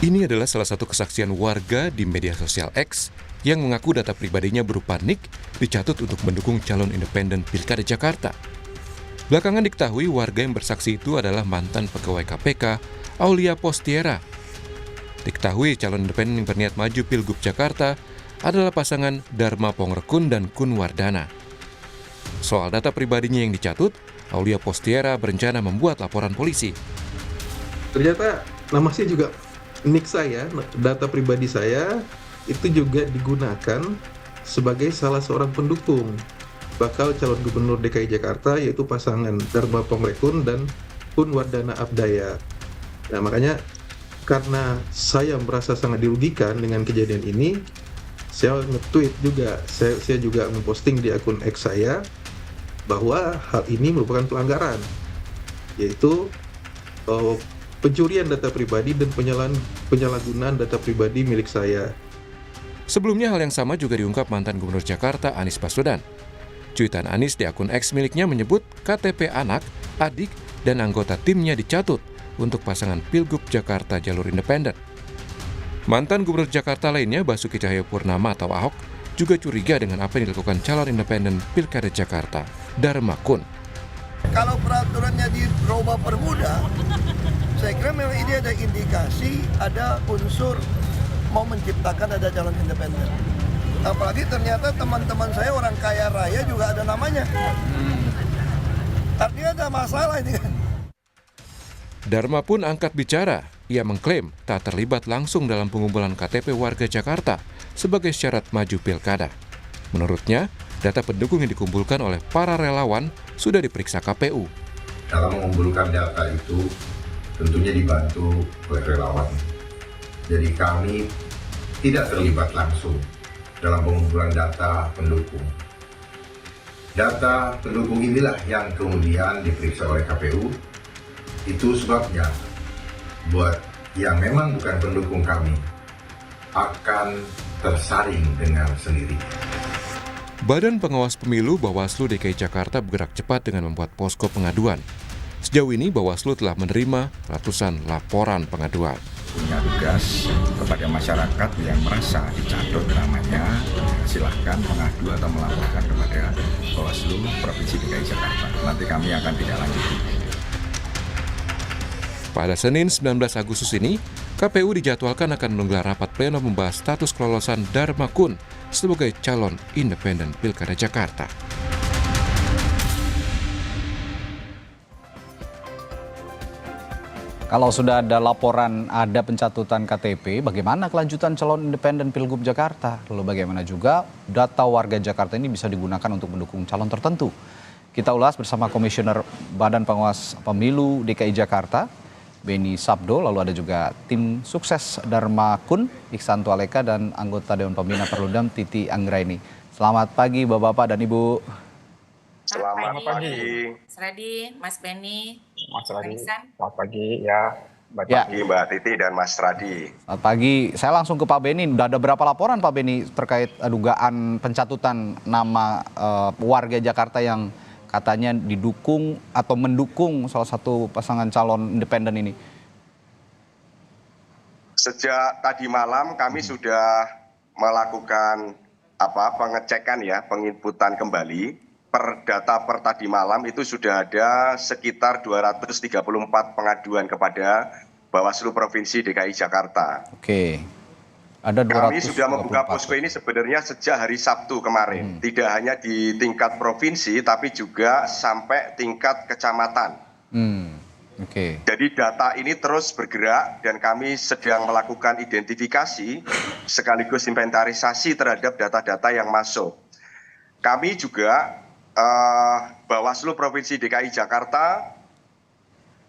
Ini adalah salah satu kesaksian warga di media sosial X yang mengaku data pribadinya berupa NIK dicatut untuk mendukung calon independen Pilkada Jakarta. Belakangan diketahui warga yang bersaksi itu adalah mantan pegawai KPK, Aulia Postiera. Diketahui calon independen yang berniat maju Pilgub Jakarta adalah pasangan Dharma Pongrekun dan Kun Wardana. Soal data pribadinya yang dicatut, Aulia Postiera berencana membuat laporan polisi. Ternyata nama saya juga NIK saya, data pribadi saya itu juga digunakan sebagai salah seorang pendukung bakal calon gubernur DKI Jakarta, yaitu pasangan Dharma Pongrekun dan Kun Wardana Abdaya. Nah, makanya karena saya merasa sangat dirugikan dengan kejadian ini, saya nge-tweet juga, saya juga memposting di akun X saya bahwa hal ini merupakan pelanggaran, yaitu pencurian data pribadi dan penyalahgunaan data pribadi milik saya. Sebelumnya hal yang sama juga diungkap mantan Gubernur Jakarta Anies Baswedan. Cuitan Anies di akun X miliknya menyebut KTP anak, adik, dan anggota timnya dicatut untuk pasangan Pilgub Jakarta jalur independen. Mantan Gubernur Jakarta lainnya Basuki Cahayapurnama atau Ahok juga curiga dengan apa yang dilakukan calon independen Pilkada Jakarta, Dharma Kun. Kalau peraturannya dirubah permudah, saya kira memang ini ada indikasi, ada unsur mau menciptakan ada calon independen. Apalagi ternyata teman-teman saya orang kaya raya juga ada namanya. Artinya ada masalah ini kan. Dharma pun angkat bicara. Ia mengklaim tak terlibat langsung dalam pengumpulan KTP warga Jakarta sebagai syarat maju pilkada. Menurutnya, data pendukung yang dikumpulkan oleh para relawan sudah diperiksa KPU. Dalam mengumpulkan data itu tentunya dibantu oleh relawan. Jadi kami tidak terlibat langsung dalam pengumpulan data pendukung. Data pendukung inilah yang kemudian diperiksa oleh KPU. Itu sebabnya buat yang memang bukan pendukung kami akan tersaring dengan sendiri. Badan Pengawas Pemilu Bawaslu DKI Jakarta bergerak cepat dengan membuat posko pengaduan. Sejauh ini Bawaslu telah menerima ratusan laporan pengaduan. Punya tugas kepada masyarakat yang merasa dicatut namanya, silahkan mengadu atau melaporkan kepada Bawaslu Provinsi DKI Jakarta. Nanti kami akan tindak lanjuti. Pada Senin 19 Agustus ini, KPU dijadwalkan akan menggelar rapat pleno membahas status kelolosan Dharma Kun sebagai calon independen Pilkada Jakarta. Kalau sudah ada laporan ada pencatutan KTP, bagaimana kelanjutan calon independen Pilgub Jakarta? Lalu bagaimana juga data warga Jakarta ini bisa digunakan untuk mendukung calon tertentu? Kita ulas bersama Komisioner Badan Pengawas Pemilu DKI Jakarta, Beni Sabdo, lalu ada juga tim sukses Dharma Kun, Iksan Tualeka, dan anggota Dewan Pembina Perludem Titi Anggraini. Selamat pagi Bapak-Bapak dan Ibu. Selamat pagi. Mas Radi, Mas Beni, Mas Radi. Iksan. Selamat pagi ya. Ya. Mbak Titi dan Mas Radi. Selamat pagi, saya langsung ke Pak Beni. Udah ada berapa laporan Pak Beni terkait dugaan pencatutan nama warga Jakarta yang katanya didukung atau mendukung salah satu pasangan calon independen ini? Sejak tadi malam kami sudah melakukan pengecekan ya, penginputan kembali. Per data per tadi malam itu sudah ada sekitar 234 pengaduan kepada Bawaslu Provinsi DKI Jakarta. Oke. Ada 234. Kami sudah membuka posko ini sebenarnya sejak hari Sabtu kemarin. Tidak hanya di tingkat provinsi tapi juga sampai tingkat kecamatan. Oke. Jadi data ini terus bergerak dan kami sedang melakukan identifikasi sekaligus inventarisasi terhadap data-data yang masuk. Kami juga Bawaslu Provinsi DKI Jakarta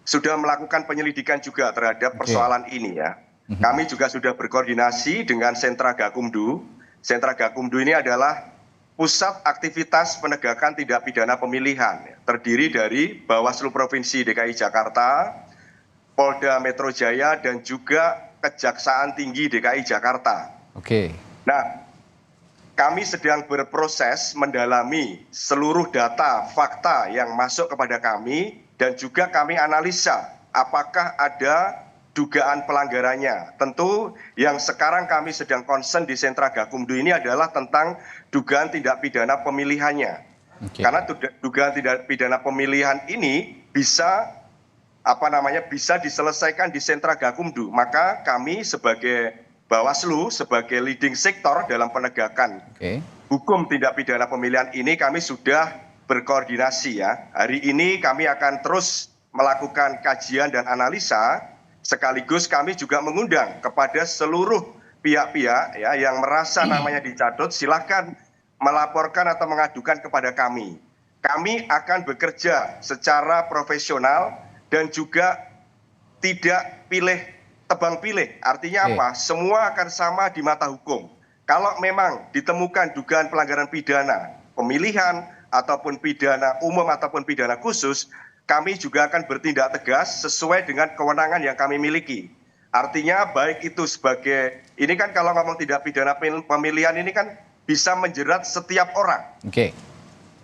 sudah melakukan penyelidikan juga terhadap persoalan ini ya. Kami juga sudah berkoordinasi dengan Sentra Gakumdu. Sentra Gakumdu ini adalah pusat aktivitas penegakan tindak pidana pemilihan. Terdiri dari Bawaslu Provinsi DKI Jakarta, Polda Metro Jaya, dan juga Kejaksaan Tinggi DKI Jakarta. Oke. Nah, kami sedang berproses mendalami seluruh data, fakta yang masuk kepada kami, dan juga kami analisa apakah ada dugaan pelanggarannya. Tentu yang sekarang kami sedang concern di Sentra Gakumdu ini adalah tentang dugaan tindak pidana pemilihannya. Karena dugaan tindak pidana pemilihan ini bisa bisa diselesaikan di Sentra Gakumdu. Maka kami sebagai Bawaslu, sebagai leading sektor dalam penegakan hukum tindak pidana pemilihan ini, kami sudah berkoordinasi ya. Hari ini kami akan terus melakukan kajian dan analisa, sekaligus kami juga mengundang kepada seluruh pihak-pihak ya yang merasa namanya dicatut, silakan melaporkan atau mengadukan kepada kami. Kami akan bekerja secara profesional dan juga tidak tebang pilih. Artinya apa? Semua akan sama di mata hukum. Kalau memang ditemukan dugaan pelanggaran pidana pemilihan ataupun pidana umum ataupun pidana khusus, kami juga akan bertindak tegas sesuai dengan kewenangan yang kami miliki. Artinya baik itu sebagai, ini kan kalau ngomong tidak pidana pemilihan ini kan bisa menjerat setiap orang.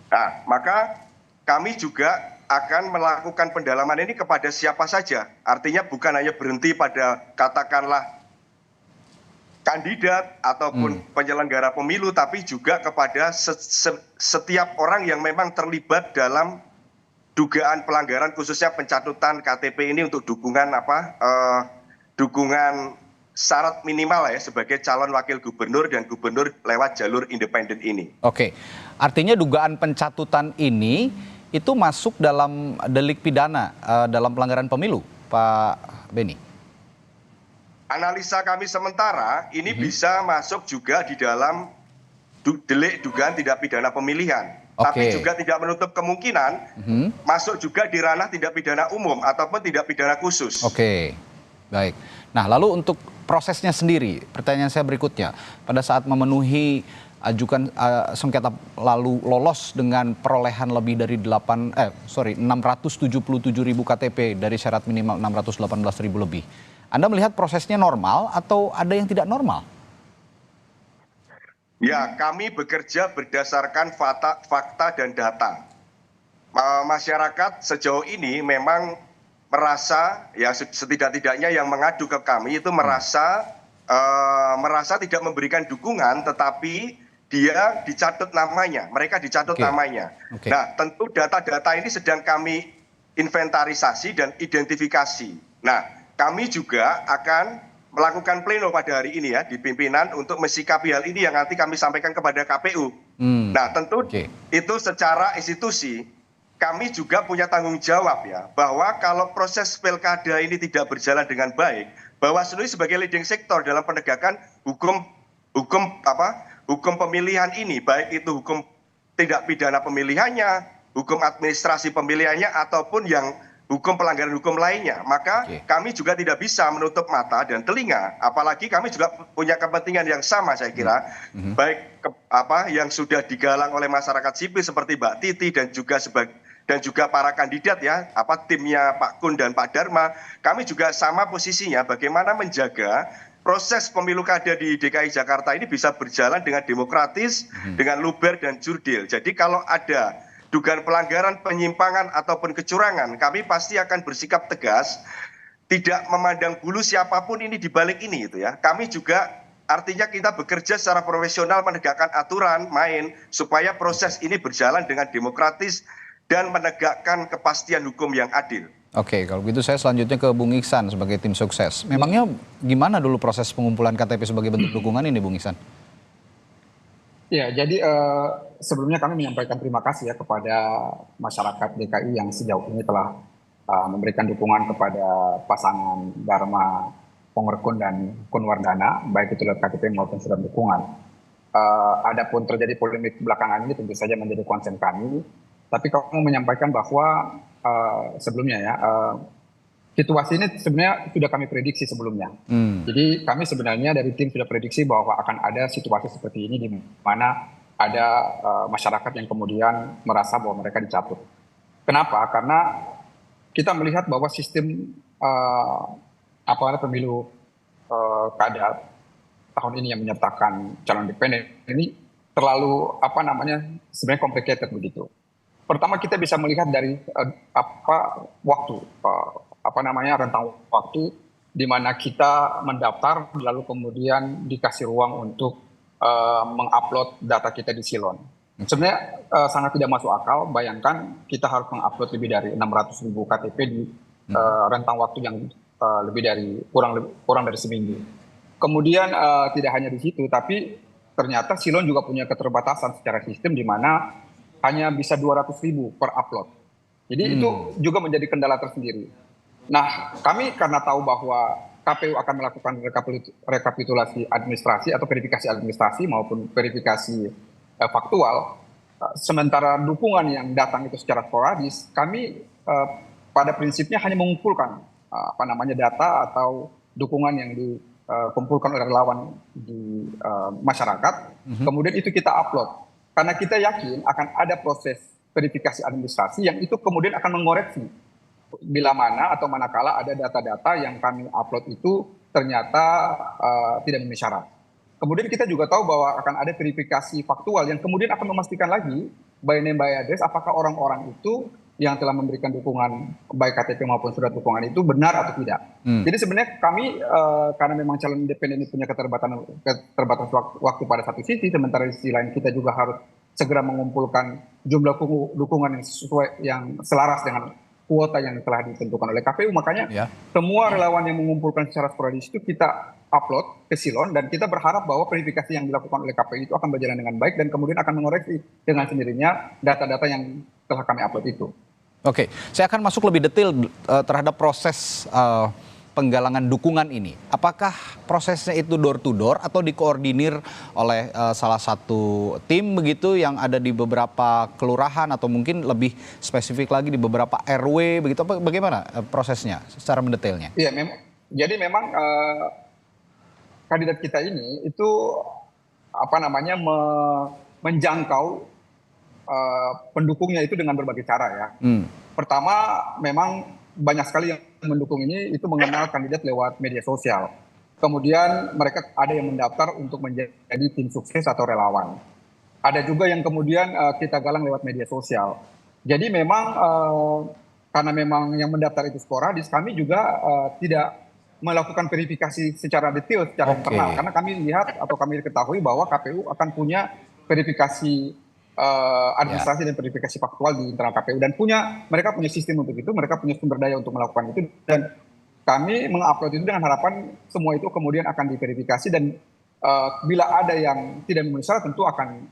Nah, maka kami juga akan melakukan pendalaman ini kepada siapa saja. Artinya bukan hanya berhenti pada katakanlah kandidat ataupun penyelenggara pemilu, tapi juga kepada setiap orang yang memang terlibat dalam dugaan pelanggaran, khususnya pencatutan KTP ini untuk dukungan dukungan syarat minimal ya sebagai calon wakil gubernur dan gubernur lewat jalur independen ini. Oke, artinya dugaan pencatutan ini itu masuk dalam delik pidana dalam pelanggaran pemilu, Pak Beni? Analisa kami sementara ini bisa masuk juga di dalam delik dugaan tidak pidana pemilihan. Tapi juga tidak menutup kemungkinan masuk juga di ranah tindak pidana umum ataupun tidak pidana khusus. Oke, baik. Nah, lalu untuk prosesnya sendiri, pertanyaan saya berikutnya, pada saat memenuhi ajukan sengketa lalu lolos dengan perolehan lebih dari 677.000 KTP dari syarat minimal 618.000 lebih. Anda melihat prosesnya normal atau ada yang tidak normal? Ya, kami bekerja berdasarkan fakta dan data. Masyarakat sejauh ini memang merasa, ya setidak-tidaknya yang mengadu ke kami itu merasa tidak memberikan dukungan, tetapi dia dicatut namanya, mereka dicatut namanya. Nah, tentu data-data ini sedang kami inventarisasi dan identifikasi. Nah, kami juga akan melakukan pleno pada hari ini ya di pimpinan untuk mensikapi hal ini yang nanti kami sampaikan kepada KPU. Nah, tentu itu secara institusi kami juga punya tanggung jawab ya, bahwa kalau proses pilkada ini tidak berjalan dengan baik, Bawaslu sebagai leading sektor dalam penegakan hukum pemilihan ini, baik itu hukum tidak pidana pemilihannya, hukum administrasi pemilihannya ataupun yang hukum pelanggaran hukum lainnya, maka kami juga tidak bisa menutup mata dan telinga, apalagi kami juga punya kepentingan yang sama saya kira, baik yang sudah digalang oleh masyarakat sipil seperti Mbak Titi dan juga para kandidat ya, timnya Pak Kun dan Pak Dharma, kami juga sama posisinya bagaimana menjaga proses pemilu kada di DKI Jakarta ini bisa berjalan dengan demokratis, dengan luber dan jurdil. Jadi kalau ada dugaan pelanggaran, penyimpangan ataupun kecurangan, kami pasti akan bersikap tegas, tidak memandang bulu siapapun ini di balik ini gitu ya. Kami juga artinya kita bekerja secara profesional menegakkan aturan main supaya proses ini berjalan dengan demokratis dan menegakkan kepastian hukum yang adil. Oke, kalau begitu saya selanjutnya ke Bung Iksan sebagai tim sukses. Memangnya gimana dulu proses pengumpulan KTP sebagai bentuk dukungan ini, Bung Iksan? Ya, jadi sebelumnya kami menyampaikan terima kasih ya kepada masyarakat DKI yang sejauh ini telah memberikan dukungan kepada pasangan Dharma Pongrekun dan Kun Wardana, baik itu lewat KTP maupun surat dukungan. Adapun terjadi polemik belakangan ini tentu saja menjadi konsen kami, tapi kami menyampaikan bahwa sebelumnya ya, situasi ini sebenarnya sudah kami prediksi sebelumnya. Jadi kami sebenarnya dari tim sudah prediksi bahwa akan ada situasi seperti ini di mana ada masyarakat yang kemudian merasa bahwa mereka dicatut. Kenapa? Karena kita melihat bahwa sistem pemilu kada tahun ini yang menyertakan calon independen ini terlalu sebenarnya complicated begitu. Pertama kita bisa melihat dari waktu rentang waktu di mana kita mendaftar lalu kemudian dikasih ruang untuk mengupload data kita di Silon. Sebenarnya sangat tidak masuk akal. Bayangkan kita harus mengupload lebih dari 600.000 KTP di rentang waktu yang lebih dari kurang dari seminggu. Kemudian tidak hanya di situ, tapi ternyata Silon juga punya keterbatasan secara sistem di mana hanya bisa 200.000 per upload. Jadi itu juga menjadi kendala tersendiri. Nah, kami karena tahu bahwa KPU akan melakukan rekapitulasi administrasi atau verifikasi administrasi maupun verifikasi faktual, sementara dukungan yang datang itu secara sporadis, kami pada prinsipnya hanya mengumpulkan data atau dukungan yang dikumpulkan oleh relawan di masyarakat, kemudian itu kita upload. Karena kita yakin akan ada proses verifikasi administrasi yang itu kemudian akan mengoreksi bila mana atau manakala ada data-data yang kami upload itu ternyata tidak memenuhi syarat. Kemudian kita juga tahu bahwa akan ada verifikasi faktual yang kemudian akan memastikan lagi by name by address apakah orang-orang itu yang telah memberikan dukungan baik KTP maupun surat dukungan itu benar atau tidak. Jadi sebenarnya kami karena memang calon independen ini punya keterbatasan waktu pada satu sisi, sementara di sisi lain kita juga harus segera mengumpulkan jumlah dukungan yang sesuai, yang selaras dengan kuota yang telah ditentukan oleh KPU. Makanya semua relawan yang mengumpulkan secara sporadis itu kita upload ke Silon dan kita berharap bahwa verifikasi yang dilakukan oleh KPU itu akan berjalan dengan baik dan kemudian akan mengoreksi dengan sendirinya data-data yang telah kami upload itu. Oke, saya akan masuk lebih detail terhadap proses penggalangan dukungan ini. Apakah prosesnya itu door to door atau dikoordinir oleh salah satu tim begitu yang ada di beberapa kelurahan atau mungkin lebih spesifik lagi di beberapa RW begitu? Bagaimana prosesnya secara mendetailnya? Iya, jadi memang kandidat kita ini itu menjangkau pendukungnya itu dengan berbagai cara ya. Pertama, memang banyak sekali yang mendukung ini itu mengenal kandidat lewat media sosial. Kemudian mereka ada yang mendaftar untuk menjadi tim sukses atau relawan. Ada juga yang kemudian kita galang lewat media sosial. Jadi memang karena memang yang mendaftar itu sporadis, kami juga tidak melakukan verifikasi secara detail, secara internal. Karena kami lihat atau kami ketahui bahwa KPU akan punya verifikasi administrasi dan verifikasi faktual di internal KPU dan mereka punya sistem untuk itu, mereka punya sumber daya untuk melakukan itu dan kami mengupload itu dengan harapan semua itu kemudian akan diverifikasi dan bila ada yang tidak memenuhi syarat tentu akan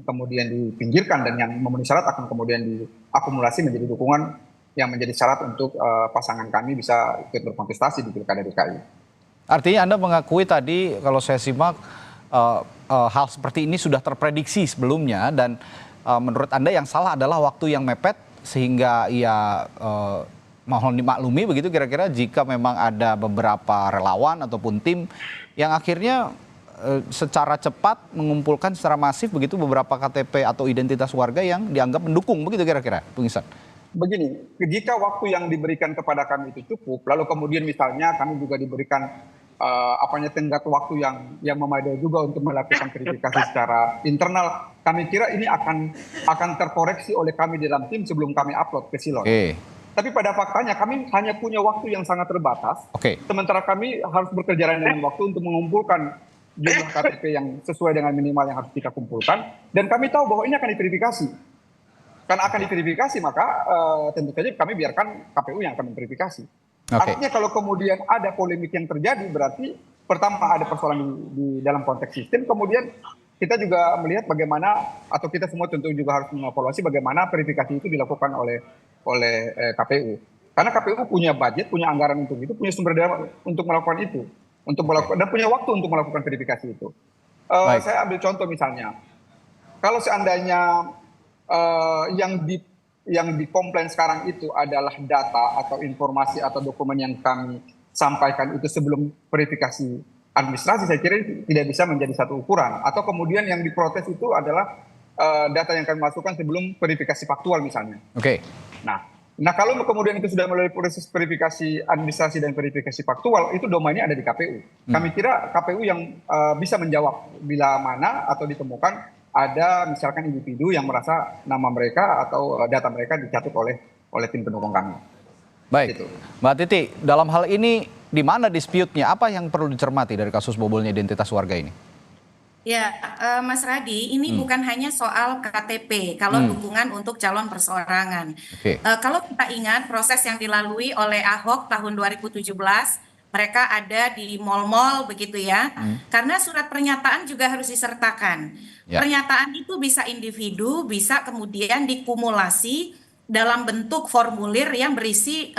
kemudian dipinggirkan dan yang memenuhi syarat akan kemudian diakumulasi menjadi dukungan yang menjadi syarat untuk pasangan kami bisa ikut berkontestasi di Pilkada DKI. Artinya Anda mengakui tadi kalau saya simak hal seperti ini sudah terprediksi sebelumnya dan menurut Anda yang salah adalah waktu yang mepet sehingga ia mohon dimaklumi begitu kira-kira jika memang ada beberapa relawan ataupun tim yang akhirnya secara cepat mengumpulkan secara masif begitu beberapa KTP atau identitas warga yang dianggap mendukung begitu kira-kira, Bung Ihsan. Begini, jika waktu yang diberikan kepada kami itu cukup, lalu kemudian misalnya kami juga diberikan tenggat waktu yang memadai juga untuk melakukan verifikasi secara internal, kami kira ini akan terkoreksi oleh kami dalam tim sebelum kami upload ke Silon. Tapi pada faktanya kami hanya punya waktu yang sangat terbatas, sementara kami harus bekerja dengan waktu untuk mengumpulkan jumlah KTP yang sesuai dengan minimal yang harus kita kumpulkan, dan kami tahu bahwa ini akan diverifikasi. Karena akan diverifikasi maka tentu saja kami biarkan KPU yang akan memverifikasi. Artinya kalau kemudian ada polemik yang terjadi berarti pertama ada persoalan di dalam konteks sistem, kemudian kita juga melihat bagaimana atau kita semua tentu juga harus mengevaluasi bagaimana verifikasi itu dilakukan oleh KPU. Karena KPU punya budget, punya anggaran untuk itu, punya sumber daya untuk melakukan itu, dan punya waktu untuk melakukan verifikasi itu. Saya ambil contoh misalnya, kalau seandainya yang dikomplain sekarang itu adalah data atau informasi atau dokumen yang kami sampaikan itu sebelum verifikasi administrasi, saya kira tidak bisa menjadi satu ukuran. Atau kemudian yang diprotes itu adalah data yang kami masukkan sebelum verifikasi faktual misalnya. Nah kalau kemudian itu sudah melalui proses verifikasi administrasi dan verifikasi faktual, itu domainnya ada di KPU. Kami kira KPU yang bisa menjawab bila mana atau ditemukan ada misalkan individu yang merasa nama mereka atau data mereka dicatut oleh tim pendukung kami. Baik, gitu. Mbak Titi, dalam hal ini di mana dispute-nya? Apa yang perlu dicermati dari kasus bobolnya identitas warga ini? Ya, Mas Radi, ini bukan hanya soal KTP, kalau dukungan untuk calon perseorangan. Oke. Kalau kita ingat proses yang dilalui oleh Ahok tahun 2017, mereka ada di mal-mal begitu ya, karena surat pernyataan juga harus disertakan. Ya. Pernyataan itu bisa individu, bisa kemudian dikumulasi dalam bentuk formulir yang berisi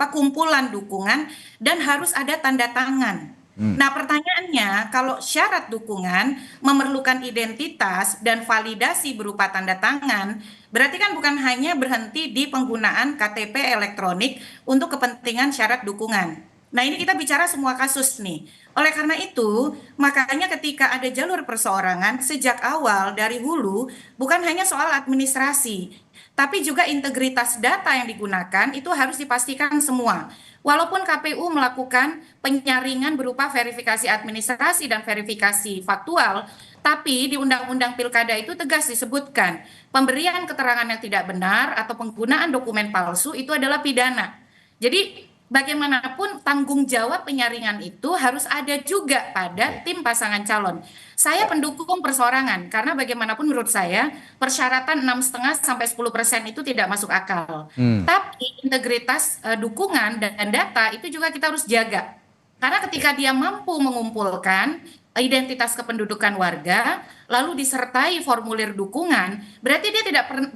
kumpulan dukungan dan harus ada tanda tangan. Nah, pertanyaannya, kalau syarat dukungan memerlukan identitas dan validasi berupa tanda tangan, berarti kan bukan hanya berhenti di penggunaan KTP elektronik untuk kepentingan syarat dukungan. Nah, ini kita bicara semua kasus nih. Oleh karena itu, makanya ketika ada jalur perseorangan sejak awal dari hulu, bukan hanya soal administrasi, tapi juga integritas data yang digunakan itu harus dipastikan semua. Walaupun KPU melakukan penyaringan berupa verifikasi administrasi dan verifikasi faktual, tapi di Undang-Undang Pilkada itu tegas disebutkan pemberian keterangan yang tidak benar atau penggunaan dokumen palsu itu adalah pidana. Jadi bagaimanapun tanggung jawab penyaringan itu harus ada juga pada tim pasangan calon. Saya pendukung perseorangan karena bagaimanapun menurut saya persyaratan 6,5 sampai 10% itu tidak masuk akal. Tapi integritas dukungan dan data itu juga kita harus jaga. Karena ketika dia mampu mengumpulkan identitas kependudukan warga, lalu disertai formulir dukungan, berarti dia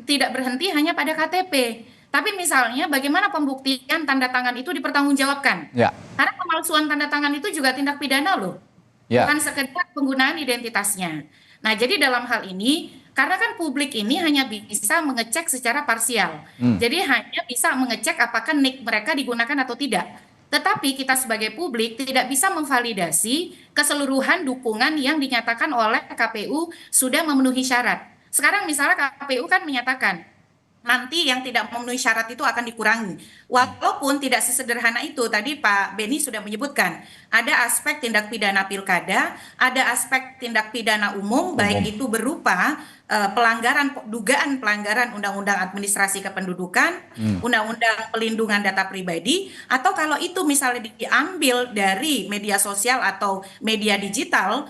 tidak berhenti hanya pada KTP. Tapi misalnya bagaimana pembuktian tanda tangan itu dipertanggungjawabkan? Ya. Karena pemalsuan tanda tangan itu juga tindak pidana loh. Ya. Bukan sekedar penggunaan identitasnya. Nah, jadi dalam hal ini, karena kan publik ini hanya bisa mengecek secara parsial. Jadi hanya bisa mengecek apakah NIK mereka digunakan atau tidak. Tetapi kita sebagai publik tidak bisa memvalidasi keseluruhan dukungan yang dinyatakan oleh KPU sudah memenuhi syarat. Sekarang misalnya KPU kan menyatakan, nanti yang tidak memenuhi syarat itu akan dikurangi. Walaupun tidak sesederhana itu, tadi Pak Beni sudah menyebutkan, ada aspek tindak pidana pilkada, ada aspek tindak pidana umum, baik itu berupa dugaan pelanggaran Undang-Undang Administrasi Kependudukan, Undang-Undang Pelindungan Data Pribadi, atau kalau itu misalnya diambil dari media sosial atau media digital,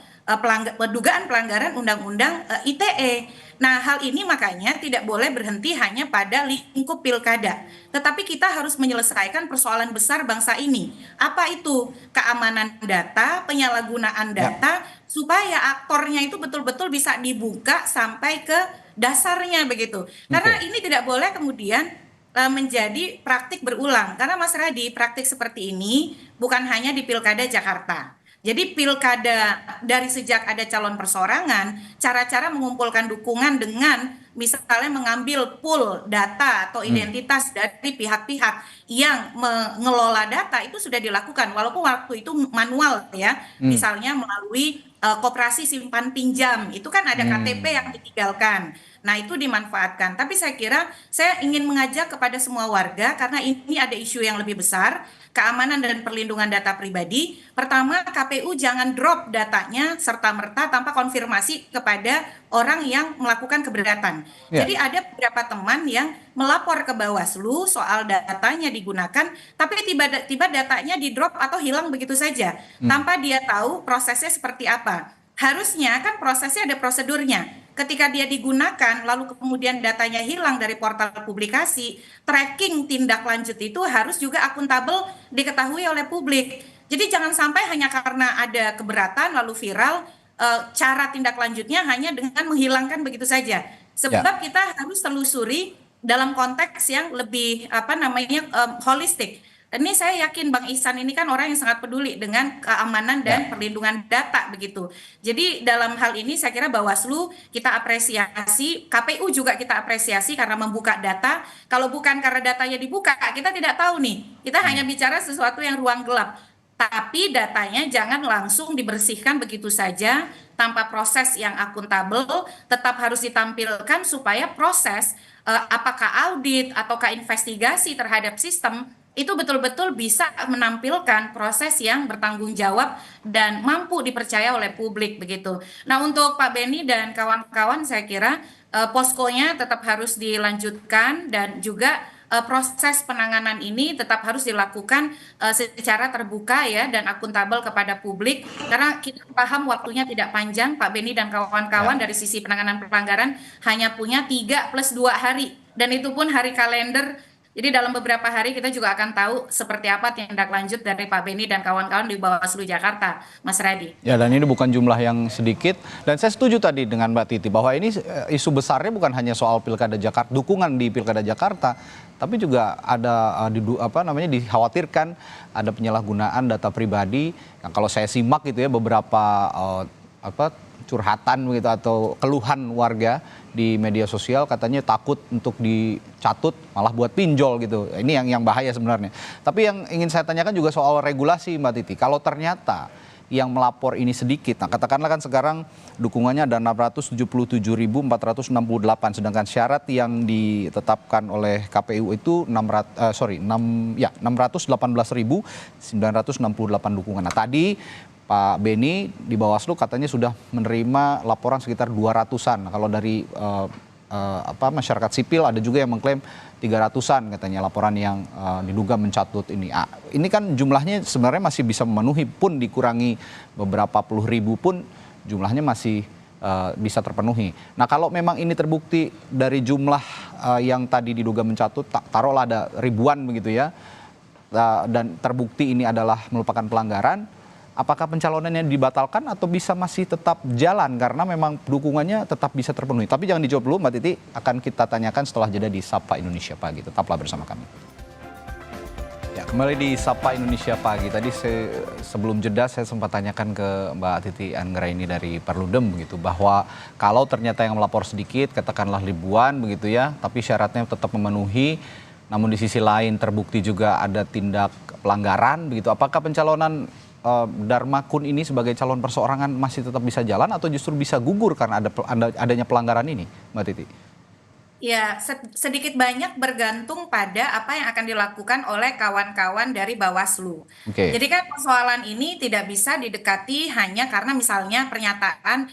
dugaan pelanggaran Undang-Undang ITE. Nah, hal ini makanya tidak boleh berhenti hanya pada lingkup pilkada. Tetapi kita harus menyelesaikan persoalan besar bangsa ini. Apa itu? Keamanan data, penyalahgunaan data, supaya aktornya itu betul-betul bisa dibuka sampai ke dasarnya begitu. Karena ini tidak boleh kemudian menjadi praktik berulang. Karena Mas Radi, praktik seperti ini bukan hanya di Pilkada Jakarta. Jadi pilkada dari sejak ada calon perseorangan, cara-cara mengumpulkan dukungan dengan misalnya mengambil pool data atau identitas dari pihak-pihak yang mengelola data itu sudah dilakukan, walaupun waktu itu manual ya, misalnya melalui koperasi simpan pinjam, itu kan ada KTP yang ditinggalkan. Nah, itu dimanfaatkan. Tapi saya kira saya ingin mengajak kepada semua warga karena ini ada isu yang lebih besar, keamanan dan perlindungan data pribadi. Pertama, KPU jangan drop datanya serta-merta tanpa konfirmasi kepada orang yang melakukan keberatan. Jadi ada beberapa teman yang melapor ke Bawaslu soal datanya digunakan, tapi tiba-tiba datanya di drop atau hilang begitu saja, tanpa dia tahu prosesnya seperti apa. Harusnya kan prosesnya ada prosedurnya. Ketika dia digunakan, lalu kemudian datanya hilang dari portal publikasi, tracking tindak lanjut itu harus juga akuntabel diketahui oleh publik. Jadi jangan sampai hanya karena ada keberatan lalu viral, cara tindak lanjutnya hanya dengan menghilangkan begitu saja. Sebab kita harus telusuri dalam konteks yang lebih holistik. Ini saya yakin Bang Ihsan ini kan orang yang sangat peduli dengan keamanan dan perlindungan data begitu. Jadi dalam hal ini saya kira Bawaslu kita apresiasi, KPU juga kita apresiasi karena membuka data. Kalau bukan karena datanya dibuka, kita tidak tahu nih. Kita hanya bicara sesuatu yang ruang gelap. Tapi datanya jangan langsung dibersihkan begitu saja tanpa proses yang akuntabel, tetap harus ditampilkan supaya proses apakah audit ataukah investigasi terhadap sistem itu betul-betul bisa menampilkan proses yang bertanggung jawab dan mampu dipercaya oleh publik begitu. Nah, untuk Pak Beni dan kawan-kawan saya kira poskonya tetap harus dilanjutkan dan juga proses penanganan ini tetap harus dilakukan secara terbuka ya dan akuntabel kepada publik, karena kita paham waktunya tidak panjang. Pak Beni dan kawan-kawan dari sisi penanganan pelanggaran hanya punya 3+2 hari, dan itu pun hari kalender. Jadi dalam beberapa hari kita juga akan tahu seperti apa tindak lanjut dari Pak Beni dan kawan-kawan di Bawaslu Jakarta, Mas Radi. Ya, dan ini bukan jumlah yang sedikit. Dan saya setuju tadi dengan Mbak Titi bahwa ini isu besarnya bukan hanya soal Pilkada Jakarta, dukungan di Pilkada Jakarta, tapi juga ada dikhawatirkan ada penyalahgunaan data pribadi. Yang kalau saya simak gitu ya beberapa curhatan begitu atau keluhan warga di media sosial, katanya takut untuk dicatut malah buat pinjol gitu. Ini yang bahaya sebenarnya. Tapi yang ingin saya tanyakan juga soal regulasi, Mbak Titi. Kalau ternyata yang melapor ini sedikit, nah katakanlah kan sekarang dukungannya ada 677.468, sedangkan syarat yang ditetapkan oleh KPU itu 618.968 dukungan. Nah tadi Pak Beni di Bawaslu katanya sudah menerima laporan sekitar 200-an. Kalau dari masyarakat sipil ada juga yang mengklaim 300-an katanya laporan yang diduga mencatut ini. Ini kan jumlahnya sebenarnya masih bisa memenuhi, pun dikurangi beberapa puluh ribu pun jumlahnya masih bisa terpenuhi. Nah kalau memang ini terbukti dari jumlah yang tadi diduga mencatut, taruhlah ada ribuan begitu ya, dan terbukti ini adalah merupakan pelanggaran, apakah pencalonannya dibatalkan atau bisa masih tetap jalan karena memang dukungannya tetap bisa terpenuhi? Tapi jangan dijawab dulu, Mbak Titi, akan kita tanyakan setelah jeda di Sapa Indonesia Pagi. Tetaplah bersama kami. Ya, kembali di Sapa Indonesia Pagi. Tadi sebelum jeda saya sempat tanyakan ke Mbak Titi Anggraini dari Perludem begitu, bahwa kalau ternyata yang melapor sedikit, katakanlah ribuan begitu ya, tapi syaratnya tetap memenuhi, namun di sisi lain terbukti juga ada tindak pelanggaran begitu, apakah pencalonan Dharma Kun ini sebagai calon perseorangan masih tetap bisa jalan atau justru bisa gugur karena adanya pelanggaran ini, Mbak Titi? Ya, sedikit banyak bergantung pada apa yang akan dilakukan oleh kawan-kawan dari Bawaslu. Oke. Jadi kan persoalan ini tidak bisa didekati hanya karena misalnya pernyataan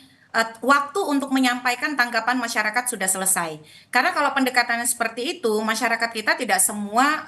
waktu untuk menyampaikan tanggapan masyarakat sudah selesai. Karena kalau pendekatannya seperti itu, masyarakat kita tidak semua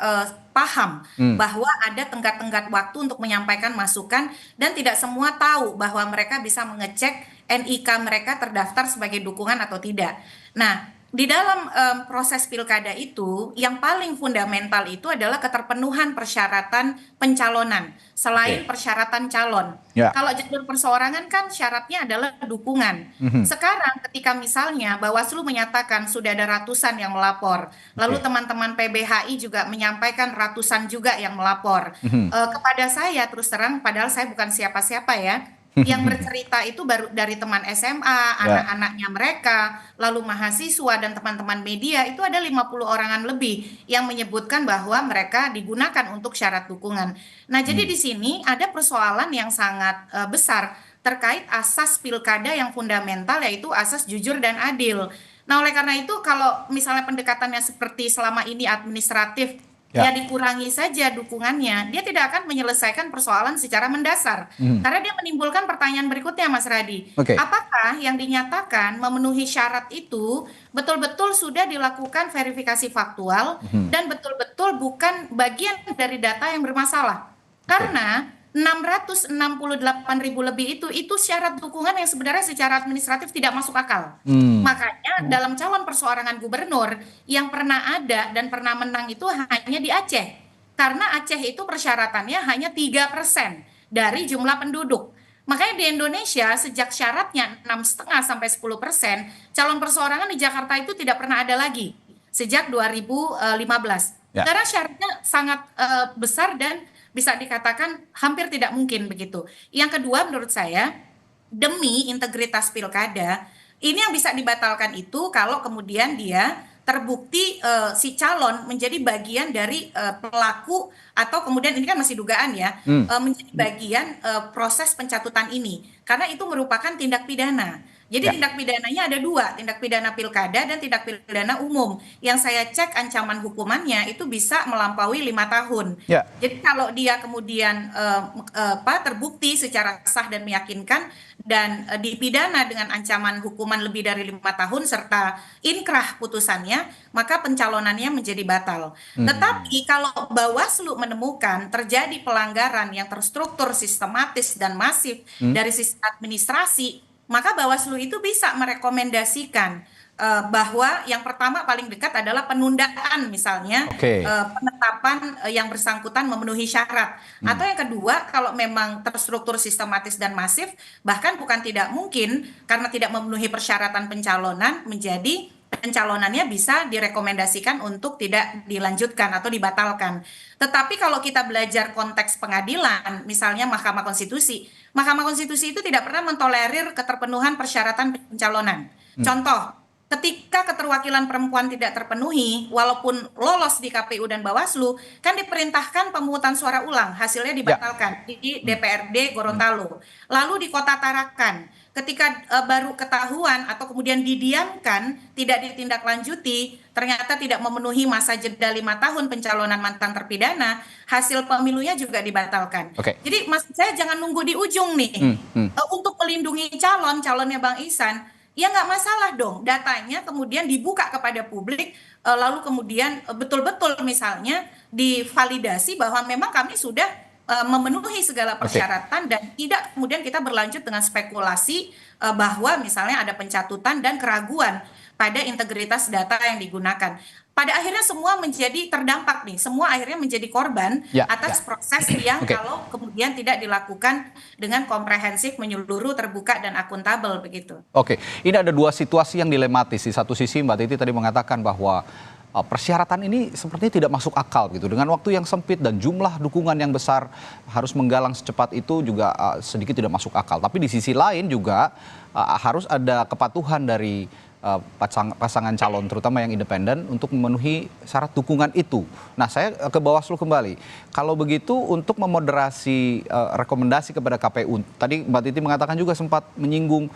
paham bahwa ada tenggat-tenggat waktu untuk menyampaikan masukan, dan tidak semua tahu bahwa mereka bisa mengecek NIK mereka terdaftar sebagai dukungan atau tidak. Nah, di dalam proses pilkada itu, yang paling fundamental itu adalah keterpenuhan persyaratan pencalonan, selain persyaratan calon. Ya. Kalau jalur perseorangan kan syaratnya adalah dukungan. Sekarang ketika misalnya Bawaslu menyatakan sudah ada ratusan yang melapor, lalu teman-teman PBHI juga menyampaikan ratusan juga yang melapor. Kepada saya terus terang, padahal saya bukan siapa-siapa ya, yang bercerita itu baru dari teman SMA, anak-anaknya mereka, lalu mahasiswa dan teman-teman media, itu ada 50 orangan lebih yang menyebutkan bahwa mereka digunakan untuk syarat dukungan. Nah, jadi di sini ada persoalan yang sangat besar terkait asas pilkada yang fundamental, yaitu asas jujur dan adil. Nah, oleh karena itu kalau misalnya pendekatannya seperti selama ini administratif, ya dikurangi saja dukungannya, dia tidak akan menyelesaikan persoalan secara mendasar. Karena dia menimbulkan pertanyaan berikutnya, Mas Radi. Apakah yang dinyatakan memenuhi syarat itu betul-betul sudah dilakukan verifikasi faktual dan betul-betul bukan bagian dari data yang bermasalah? Karena 668.000 lebih itu syarat dukungan yang sebenarnya secara administratif tidak masuk akal. Makanya dalam calon perseorangan gubernur yang pernah ada dan pernah menang itu hanya di Aceh. Karena Aceh itu persyaratannya hanya 3% dari jumlah penduduk. Makanya di Indonesia sejak syaratnya 6,5 sampai 10%, calon perseorangan di Jakarta itu tidak pernah ada lagi sejak 2015. Karena syaratnya sangat besar dan bisa dikatakan hampir tidak mungkin begitu. Yang kedua, menurut saya, demi integritas pilkada, ini yang bisa dibatalkan itu kalau kemudian dia terbukti si calon menjadi bagian dari pelaku, atau kemudian ini kan masih dugaan ya, menjadi bagian proses pencatutan ini, karena itu merupakan tindak pidana. Jadi Ya. tindak pidananya ada dua, tindak pidana pilkada dan tindak pidana umum. Yang saya cek ancaman hukumannya itu bisa melampaui 5 tahun. Ya. Jadi kalau dia kemudian terbukti secara sah dan meyakinkan dan dipidana dengan ancaman hukuman lebih dari 5 tahun serta inkrah putusannya, maka pencalonannya menjadi batal. Tetapi kalau Bawaslu menemukan terjadi pelanggaran yang terstruktur, sistematis dan masif dari sisi administrasi, maka Bawaslu itu bisa merekomendasikan bahwa yang pertama paling dekat adalah penundaan misalnya Oke. penetapan yang bersangkutan memenuhi syarat. Atau yang kedua, kalau memang terstruktur sistematis dan masif, bahkan bukan tidak mungkin karena tidak memenuhi persyaratan pencalonan, menjadi pencalonannya bisa direkomendasikan untuk tidak dilanjutkan atau dibatalkan. Tetapi kalau kita belajar konteks pengadilan, misalnya Mahkamah Konstitusi itu tidak pernah mentolerir keterpenuhan persyaratan pencalonan. Contoh, ketika keterwakilan perempuan tidak terpenuhi, walaupun lolos di KPU dan Bawaslu, kan diperintahkan pemungutan suara ulang, hasilnya dibatalkan di DPRD Gorontalo. Lalu di Kota Tarakan, ketika baru ketahuan atau kemudian didiamkan, tidak ditindaklanjuti, ternyata tidak memenuhi masa jeda 5 tahun pencalonan mantan terpidana, hasil pemilunya juga dibatalkan. Oke. Jadi maksud saya jangan nunggu di ujung nih. Untuk melindungi calonnya Bang Ihsan, ya nggak masalah dong, datanya kemudian dibuka kepada publik, lalu kemudian betul-betul misalnya divalidasi bahwa memang kami sudah memenuhi segala persyaratan dan tidak kemudian kita berlanjut dengan spekulasi bahwa misalnya ada pencatutan dan keraguan pada integritas data yang digunakan. Pada akhirnya semua menjadi terdampak nih, semua akhirnya menjadi korban atas proses yang kalau kemudian tidak dilakukan dengan komprehensif, menyeluruh, terbuka dan akuntabel begitu. Oke, ini ada dua situasi yang dilematis. Di satu sisi Mbak Titi tadi mengatakan bahwa persyaratan ini sepertinya tidak masuk akal gitu. Dengan waktu yang sempit dan jumlah dukungan yang besar harus menggalang secepat itu juga sedikit tidak masuk akal. Tapi di sisi lain juga harus ada kepatuhan dari pasangan calon terutama yang independen untuk memenuhi syarat dukungan itu. Nah, saya ke Bawaslu kembali. Kalau begitu untuk memoderasi rekomendasi kepada KPU, tadi Mbak Titi mengatakan juga sempat menyinggung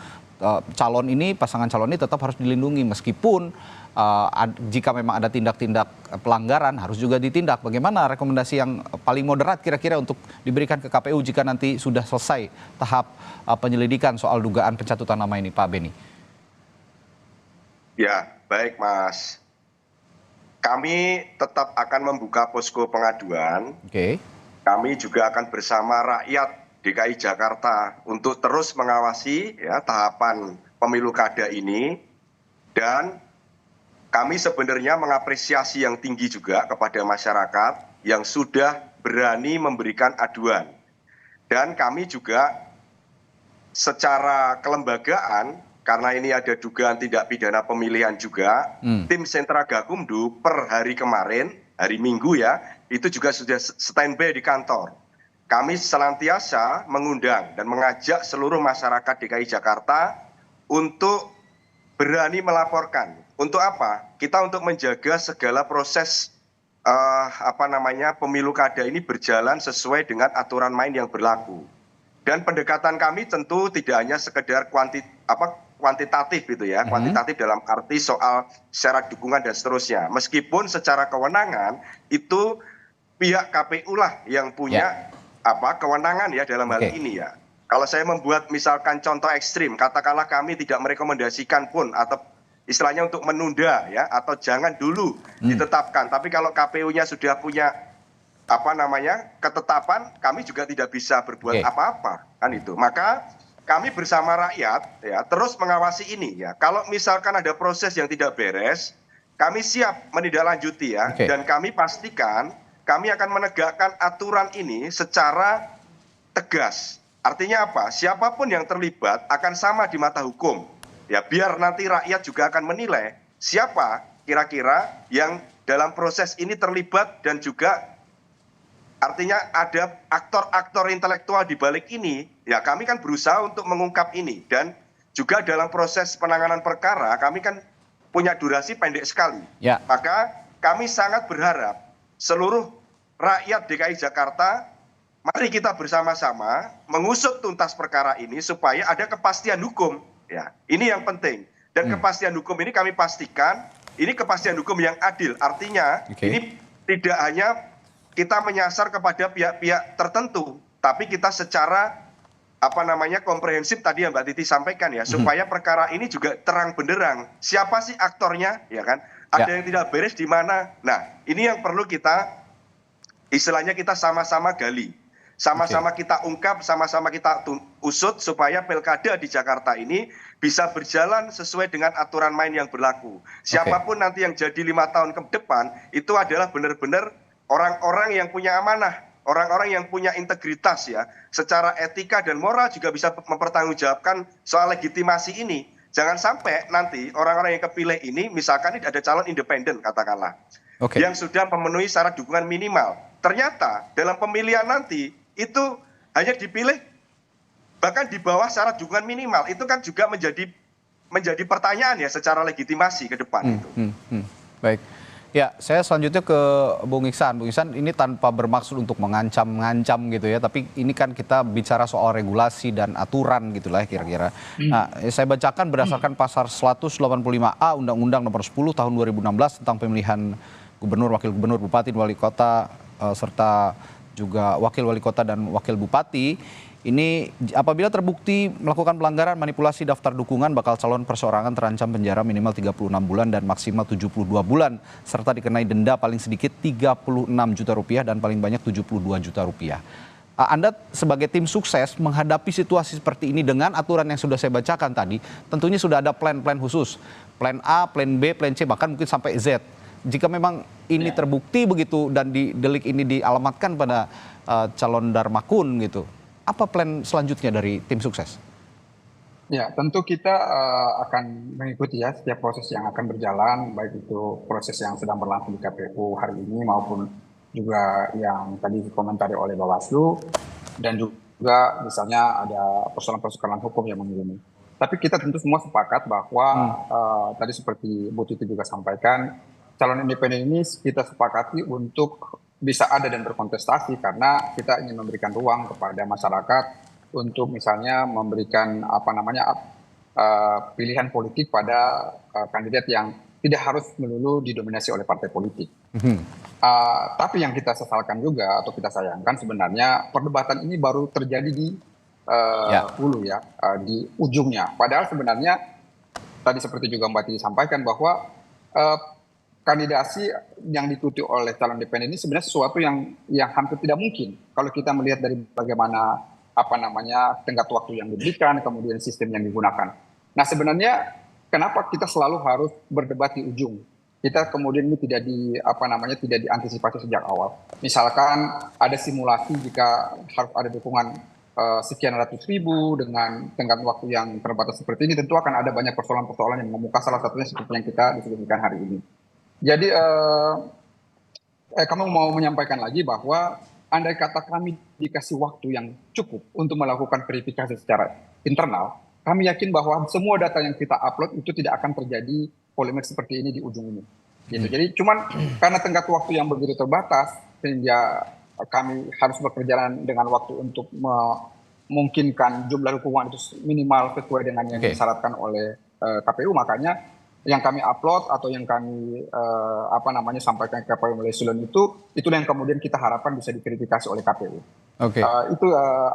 pasangan calon ini tetap harus dilindungi meskipun jika memang ada tindak-tindak pelanggaran harus juga ditindak. Bagaimana rekomendasi yang paling moderat kira-kira untuk diberikan ke KPU jika nanti sudah selesai tahap penyelidikan soal dugaan pencatutan nama ini, Pak Beni? Ya, baik Mas. Kami tetap akan membuka posko pengaduan. Oke. Kami juga akan bersama rakyat DKI Jakarta untuk terus mengawasi tahapan pemilu kada ini. Dan kami sebenarnya mengapresiasi yang tinggi juga kepada masyarakat yang sudah berani memberikan aduan. Dan kami juga secara kelembagaan, karena ini ada dugaan tindak pidana pemilihan juga, tim Sentra Gakumdu per hari kemarin, hari Minggu itu juga sudah standby di kantor. Kami senantiasa mengundang dan mengajak seluruh masyarakat DKI Jakarta untuk berani melaporkan. Untuk apa? Kita untuk menjaga segala proses pemilu kada ini berjalan sesuai dengan aturan main yang berlaku. Dan pendekatan kami tentu tidak hanya sekedar kuantitatif gitu ya, kuantitatif dalam arti soal syarat dukungan dan seterusnya. Meskipun secara kewenangan itu pihak KPU lah yang punya kewenangan dalam hal ini ya. Kalau saya membuat misalkan contoh ekstrim, katakanlah kami tidak merekomendasikan pun atau istilahnya untuk menunda atau jangan dulu ditetapkan. Tapi kalau KPU-nya sudah punya ketetapan, kami juga tidak bisa berbuat apa-apa kan itu. Maka kami bersama rakyat terus mengawasi ini ya. Kalau misalkan ada proses yang tidak beres, kami siap menindaklanjuti dan kami pastikan kami akan menegakkan aturan ini secara tegas. Artinya apa? Siapapun yang terlibat akan sama di mata hukum. Ya, biar nanti rakyat juga akan menilai siapa kira-kira yang dalam proses ini terlibat dan juga artinya ada aktor-aktor intelektual di balik ini, ya kami kan berusaha untuk mengungkap ini. Dan juga dalam proses penanganan perkara, kami kan punya durasi pendek sekali. Maka kami sangat berharap seluruh rakyat DKI Jakarta, mari kita bersama-sama mengusut tuntas perkara ini supaya ada kepastian hukum. Ya, ini yang penting. Dan kepastian hukum ini kami pastikan ini kepastian hukum yang adil. Artinya ini tidak hanya kita menyasar kepada pihak-pihak tertentu, tapi kita secara komprehensif tadi yang Mbak Titi sampaikan ya, supaya perkara ini juga terang benderang. Siapa sih aktornya, ya kan? Ada yang tidak beres di mana? Nah, ini yang perlu kita istilahnya kita sama-sama gali. Sama-sama kita ungkap, sama-sama kita usut supaya pilkada di Jakarta ini bisa berjalan sesuai dengan aturan main yang berlaku. Siapapun nanti yang jadi 5 tahun ke depan, itu adalah benar-benar orang-orang yang punya amanah, orang-orang yang punya integritas ya, secara etika dan moral juga bisa mempertanggungjawabkan soal legitimasi ini. Jangan sampai nanti orang-orang yang kepilih ini, misalkan ini ada calon independen katakanlah, yang sudah memenuhi syarat dukungan minimal. Ternyata dalam pemilihan nanti itu hanya dipilih bahkan di bawah syarat dukungan minimal. Itu kan juga menjadi pertanyaan ya secara legitimasi ke depan itu. Baik. Ya, saya selanjutnya ke Bung Iksan. Bung Iksan, ini tanpa bermaksud untuk mengancam gitu ya, tapi ini kan kita bicara soal regulasi dan aturan gitulah kira-kira. Nah, saya bacakan berdasarkan pasal 185A Undang-Undang Nomor 10 Tahun 2016 tentang pemilihan gubernur, wakil gubernur, bupati, wali kota, serta juga wakil wali kota dan wakil bupati. Ini apabila terbukti melakukan pelanggaran manipulasi daftar dukungan, bakal calon perseorangan terancam penjara minimal 36 bulan dan maksimal 72 bulan, serta dikenai denda paling sedikit 36 juta rupiah dan paling banyak 72 juta rupiah. Anda sebagai tim sukses menghadapi situasi seperti ini dengan aturan yang sudah saya bacakan tadi, tentunya sudah ada plan-plan khusus. Plan A, plan B, plan C, bahkan mungkin sampai Z. Jika memang ini terbukti begitu dan delik ini dialamatkan pada calon Darmakun gitu, apa plan selanjutnya dari tim sukses? Ya, tentu kita akan mengikuti ya setiap proses yang akan berjalan, baik itu proses yang sedang berlangsung di KPU hari ini maupun juga yang tadi dikomentari oleh Bawaslu, dan juga misalnya ada persoalan-persoalan hukum yang mengiringi. Tapi kita tentu semua sepakat bahwa tadi seperti Bu Titi juga sampaikan, calon independen ini kita sepakati untuk bisa ada dan berkontestasi karena kita ingin memberikan ruang kepada masyarakat untuk misalnya memberikan pilihan politik pada kandidat yang tidak harus melulu didominasi oleh partai politik. Tapi yang kita sesalkan juga atau kita sayangkan sebenarnya perdebatan ini baru terjadi di hulu ya, di ujungnya. Padahal sebenarnya tadi seperti juga Mbak Titi sampaikan bahwa kandidasi yang diikuti oleh calon independen ini sebenarnya sesuatu yang hampir tidak mungkin kalau kita melihat dari bagaimana tenggat waktu yang diberikan, kemudian sistem yang digunakan. Nah, sebenarnya kenapa kita selalu harus berdebat di ujung? Kita kemudian ini tidak diantisipasi sejak awal. Misalkan ada simulasi jika harus ada dukungan sekian ratus ribu dengan tenggat waktu yang terbatas seperti ini, tentu akan ada banyak persoalan-persoalan yang mengemuka, salah satunya seperti yang kita diskusikan hari ini. Jadi kami mau menyampaikan lagi bahwa andai kata kami dikasih waktu yang cukup untuk melakukan verifikasi secara internal, kami yakin bahwa semua data yang kita upload itu tidak akan terjadi polemik seperti ini di ujung ini. Gitu. Jadi cuman karena tenggat waktu yang begitu terbatas, sehingga kami harus bekerja dengan waktu untuk memungkinkan jumlah dukungan itu minimal sesuai dengan yang disyaratkan oleh KPU, makanya yang kami upload atau yang kami sampaikan ke KPU melalui Sulon itulah yang kemudian kita harapkan bisa diverifikasi oleh KPU. Itu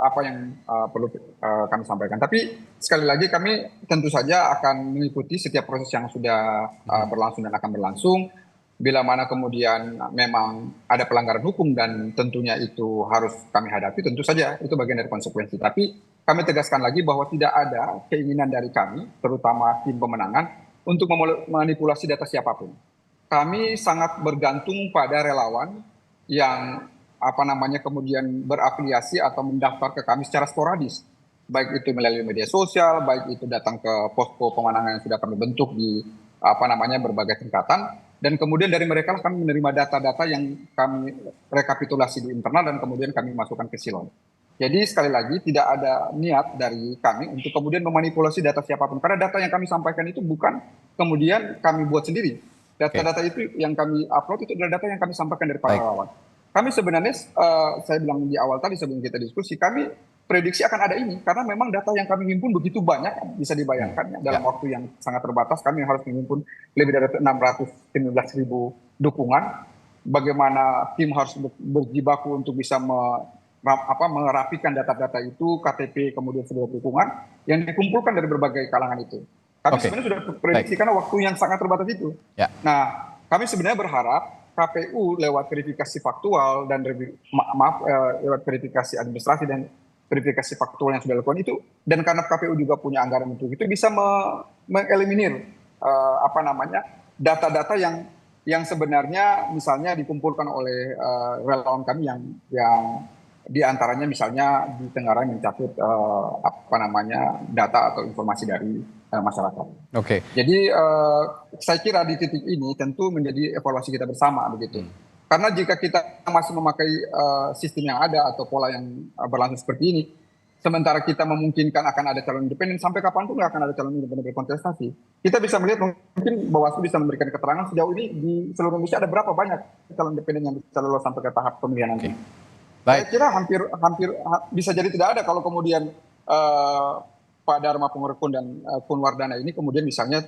apa yang perlu kami sampaikan. Tapi sekali lagi kami tentu saja akan mengikuti setiap proses yang sudah berlangsung dan akan berlangsung. Bila mana kemudian memang ada pelanggaran hukum dan tentunya itu harus kami hadapi, tentu saja itu bagian dari konsekuensi. Tapi kami tegaskan lagi bahwa tidak ada keinginan dari kami, terutama tim pemenangan, untuk memanipulasi data siapapun. Kami sangat bergantung pada relawan yang kemudian berafiliasi atau mendaftar ke kami secara sporadis. Baik itu melalui media sosial, baik itu datang ke posko pemenangan yang sudah kami bentuk di berbagai tingkatan, dan kemudian dari mereka kami menerima data-data yang kami rekapitulasi di internal dan kemudian kami masukkan ke Silon. Jadi sekali lagi tidak ada niat dari kami untuk kemudian memanipulasi data siapapun. Karena data yang kami sampaikan itu bukan kemudian kami buat sendiri. Data-data itu yang kami upload itu adalah data yang kami sampaikan dari para relawan. kami sebenarnya saya bilang di awal tadi sebelum kita diskusi, kami prediksi akan ada ini karena memang data yang kami himpun begitu banyak, bisa dibayangkan ya, dalam waktu yang sangat terbatas kami harus menghimpun lebih dari 619.000 dukungan. Bagaimana tim harus berjibaku untuk bisa merapikan data-data itu, KTP kemudian seluruh dukungan yang dikumpulkan dari berbagai kalangan itu. Kami sebenarnya sudah prediksi karena waktu yang sangat terbatas itu. Nah, kami sebenarnya berharap KPU lewat verifikasi faktual dan lewat verifikasi administrasi dan verifikasi faktual yang sudah dilakukan itu, dan karena KPU juga punya anggaran untuk itu, bisa mengeliminir data-data yang sebenarnya misalnya dikumpulkan oleh relawan kami yang diantaranya misalnya di Tenggarang mencatut data atau informasi dari masyarakat. Jadi saya kira di titik ini tentu menjadi evaluasi kita bersama begitu. Karena jika kita masih memakai sistem yang ada atau pola yang berlangsung seperti ini, sementara kita memungkinkan akan ada calon independen, sampai kapanpun nggak akan ada calon independen berkontestasi. Kita bisa melihat mungkin Bawaslu bisa memberikan keterangan sejauh ini di seluruh Indonesia ada berapa banyak calon independen yang bisa lolos sampai ke tahap pemilihan nanti. Saya kira hampir bisa jadi tidak ada kalau kemudian Pak Dharma Pengerekun dan Kun Wardana ini kemudian misalnya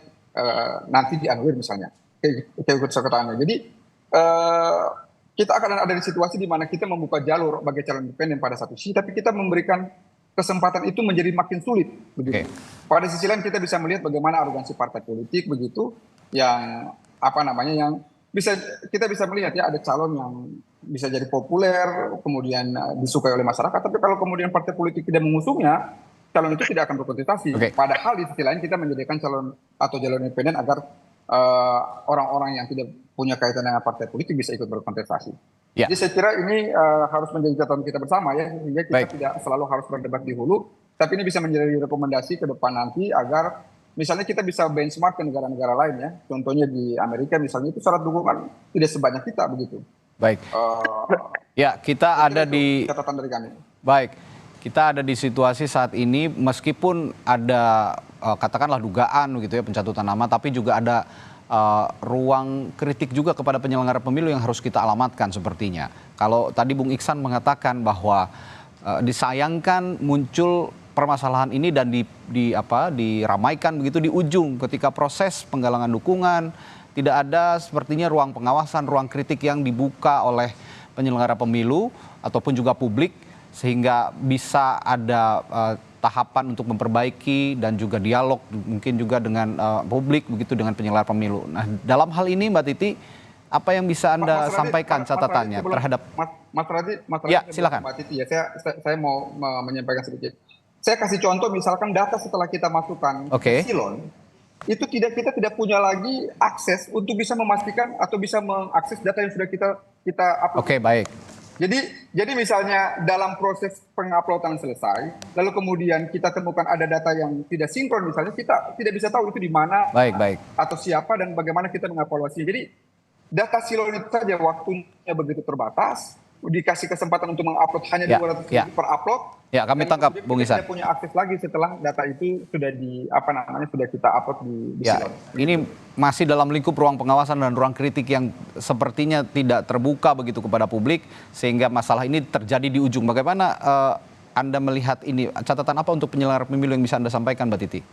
nanti dianulir misalnya keikut sertaannya. Jadi kita akan ada di situasi di mana kita membuka jalur bagi calon independen pada satu sisi, tapi kita memberikan kesempatan itu menjadi makin sulit. Begitu. Pada sisi lain kita bisa melihat bagaimana arogansi partai politik begitu, yang yang kita bisa melihat ya ada calon yang bisa jadi populer, kemudian disukai oleh masyarakat, tapi kalau kemudian partai politik tidak mengusungnya, calon itu tidak akan berkontestasi. Padahal di sisi lain kita menyediakan calon atau jalur independen agar orang-orang yang tidak punya kaitan dengan partai politik bisa ikut berkontestasi. Jadi saya kira ini harus menjadi catatan kita bersama ya, sehingga kita tidak selalu harus berdebat di hulu, tapi ini bisa menjadi rekomendasi ke depan nanti agar misalnya kita bisa benchmark ke negara-negara lain ya. Contohnya di Amerika misalnya itu syarat dukungan tidak sebanyak kita begitu. Kita ada di catatan dari kami. Kita ada di situasi saat ini meskipun ada katakanlah dugaan gitu ya pencatutan nama, tapi juga ada ruang kritik juga kepada penyelenggara pemilu yang harus kita alamatkan sepertinya. Kalau tadi Bung Iksan mengatakan bahwa disayangkan muncul permasalahan ini dan diramaikan begitu di ujung ketika proses penggalangan dukungan, tidak ada sepertinya ruang pengawasan, ruang kritik yang dibuka oleh penyelenggara pemilu ataupun juga publik sehingga bisa ada tahapan untuk memperbaiki dan juga dialog mungkin juga dengan publik begitu dengan penyelenggara pemilu. Nah, dalam hal ini Mbak Titi, apa yang bisa Anda sampaikan catatannya terhadap Mas Radhi, silakan. Mbak Titi ya, saya mau menyampaikan sedikit. Saya kasih contoh misalkan data setelah kita masukkan silon, itu kita tidak punya lagi akses untuk bisa memastikan atau bisa mengakses data yang sudah kita upload. Jadi misalnya dalam proses penguploadan selesai, lalu kemudian kita temukan ada data yang tidak sinkron misalnya, kita tidak bisa tahu itu di mana atau siapa dan bagaimana kita mengevaluasi. Jadi data silon itu saja waktunya begitu terbatas, dikasih kesempatan untuk mengupload hanya 200 per upload. Ya, kami tangkap Bung Iksan. Kita punya akses lagi setelah data itu sudah sudah kita upload di silon. Ini masih dalam lingkup ruang pengawasan dan ruang kritik yang sepertinya tidak terbuka begitu kepada publik sehingga masalah ini terjadi di ujung. Bagaimana Anda melihat ini? Catatan apa untuk penyelenggara pemilu yang bisa Anda sampaikan, Mbak Titi?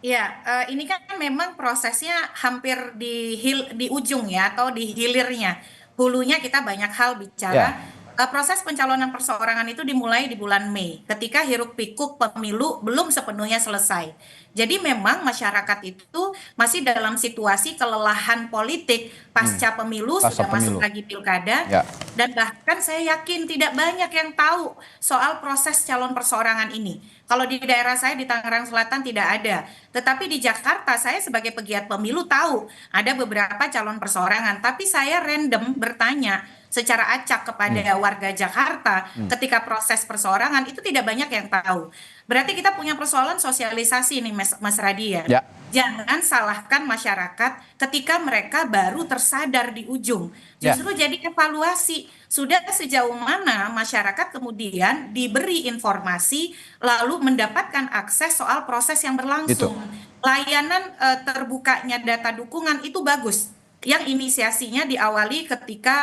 Ya, ini kan memang prosesnya hampir di ujung ya atau di hilirnya. Hulunya kita banyak hal bicara. Proses pencalonan perseorangan itu dimulai di bulan Mei ketika hiruk pikuk pemilu belum sepenuhnya selesai. Jadi memang masyarakat itu masih dalam situasi kelelahan politik pasca pemilu, sudah masuk lagi pilkada, dan bahkan saya yakin tidak banyak yang tahu soal proses calon perseorangan ini. Kalau di daerah saya di Tangerang Selatan tidak ada, tetapi di Jakarta saya sebagai pegiat pemilu tahu ada beberapa calon perseorangan, tapi saya random bertanya secara acak kepada warga Jakarta ketika proses perseorangan itu tidak banyak yang tahu. Berarti kita punya persoalan sosialisasi nih Mas Radhi ya. Jangan salahkan masyarakat ketika mereka baru tersadar di ujung. Justru jadi evaluasi sudah sejauh mana masyarakat kemudian diberi informasi lalu mendapatkan akses soal proses yang berlangsung. Layanan terbukanya data dukungan itu bagus. yang inisiasinya diawali ketika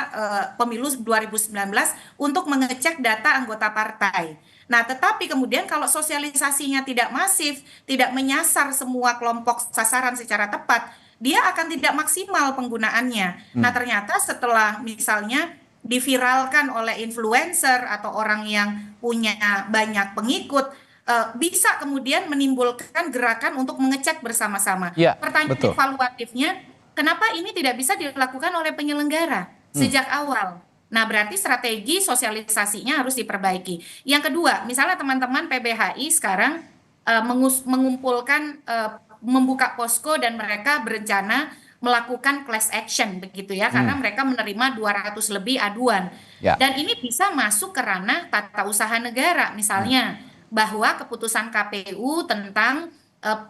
pemilu 2019 untuk mengecek data anggota partai. Nah, tetapi kemudian kalau sosialisasinya tidak masif, tidak menyasar semua kelompok sasaran secara tepat, dia akan tidak maksimal penggunaannya. Nah, ternyata setelah misalnya diviralkan oleh influencer atau orang yang punya banyak pengikut, bisa kemudian menimbulkan gerakan untuk mengecek bersama-sama. Ya, Pertanyaan betul. evaluatifnya, kenapa ini tidak bisa dilakukan oleh penyelenggara sejak awal? Nah, berarti strategi sosialisasinya harus diperbaiki. Yang kedua, misalnya teman-teman PBHI sekarang mengumpulkan, membuka posko dan mereka berencana melakukan class action begitu ya, karena mereka menerima 200 lebih aduan. Ya. Dan ini bisa masuk ke ranah tata usaha negara, misalnya bahwa keputusan KPU tentang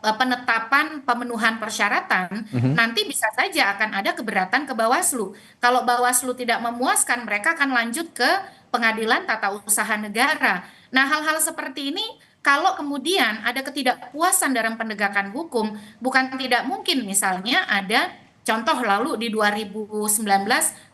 penetapan pemenuhan persyaratan nanti bisa saja akan ada keberatan ke Bawaslu. Kalau Bawaslu tidak memuaskan, mereka akan lanjut ke Pengadilan Tata Usaha Negara. Nah, hal-hal seperti ini kalau kemudian ada ketidakpuasan dalam penegakan hukum, bukan tidak mungkin misalnya ada contoh lalu di 2019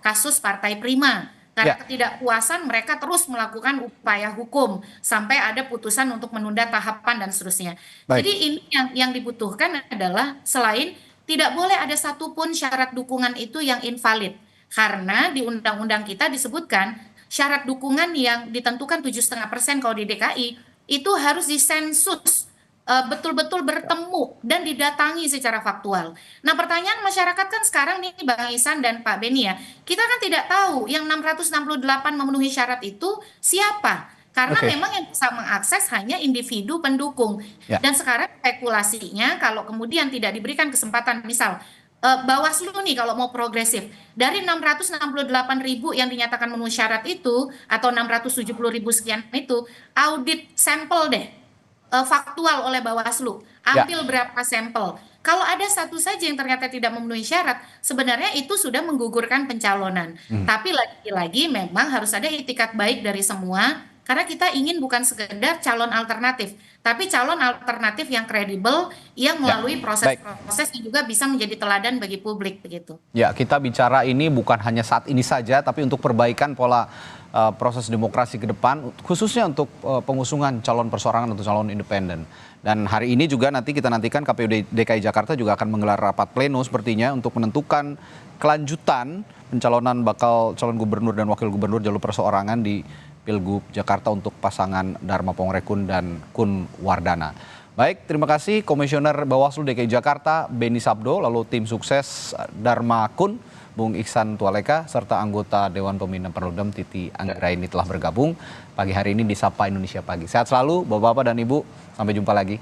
kasus Partai Prima. Karena ketidakpuasan mereka terus melakukan upaya hukum sampai ada putusan untuk menunda tahapan dan seterusnya. Baik. Jadi ini yang dibutuhkan adalah selain tidak boleh ada satupun syarat dukungan itu yang invalid. Karena di undang-undang kita disebutkan syarat dukungan yang ditentukan 7,5% kalau di DKI itu harus disensus, betul-betul bertemu dan didatangi secara faktual. Nah, pertanyaan masyarakat kan sekarang nih Bang Ihsan dan Pak Beni ya, kita kan tidak tahu yang 668 memenuhi syarat itu siapa. Karena memang yang bisa mengakses hanya individu pendukung. Ya. Dan sekarang spekulasinya kalau kemudian tidak diberikan kesempatan, misal Bawaslu nih kalau mau progresif, dari 668.000 yang dinyatakan memenuhi syarat itu, atau 670.000 sekian itu, audit sampel deh. Faktual oleh Bawaslu, ambil berapa sampel. Kalau ada satu saja yang ternyata tidak memenuhi syarat, sebenarnya itu sudah menggugurkan pencalonan. Tapi lagi-lagi memang harus ada itikat baik dari semua, karena kita ingin bukan sekedar calon alternatif, tapi calon alternatif yang kredibel, yang melalui proses-proses yang juga bisa menjadi teladan bagi publik begitu. Ya, kita bicara ini bukan hanya saat ini saja, tapi untuk perbaikan pola proses demokrasi ke depan, khususnya untuk pengusungan calon perseorangan atau calon independen. Dan hari ini juga kita nantikan KPU DKI Jakarta juga akan menggelar rapat pleno sepertinya untuk menentukan kelanjutan pencalonan bakal calon gubernur dan wakil gubernur jalur perseorangan di Pilgub Jakarta untuk pasangan Dharma Pongrekun dan Kun Wardana. Baik, terima kasih Komisioner Bawaslu DKI Jakarta Beni Sabdo, lalu tim sukses Dharma Kun, Bung Ihsan Tualeka, serta anggota Dewan Pembina Perludem Titi Anggraini telah bergabung pagi hari ini di Sapa Indonesia Pagi. Sehat selalu Bapak-Bapak dan Ibu, sampai jumpa lagi.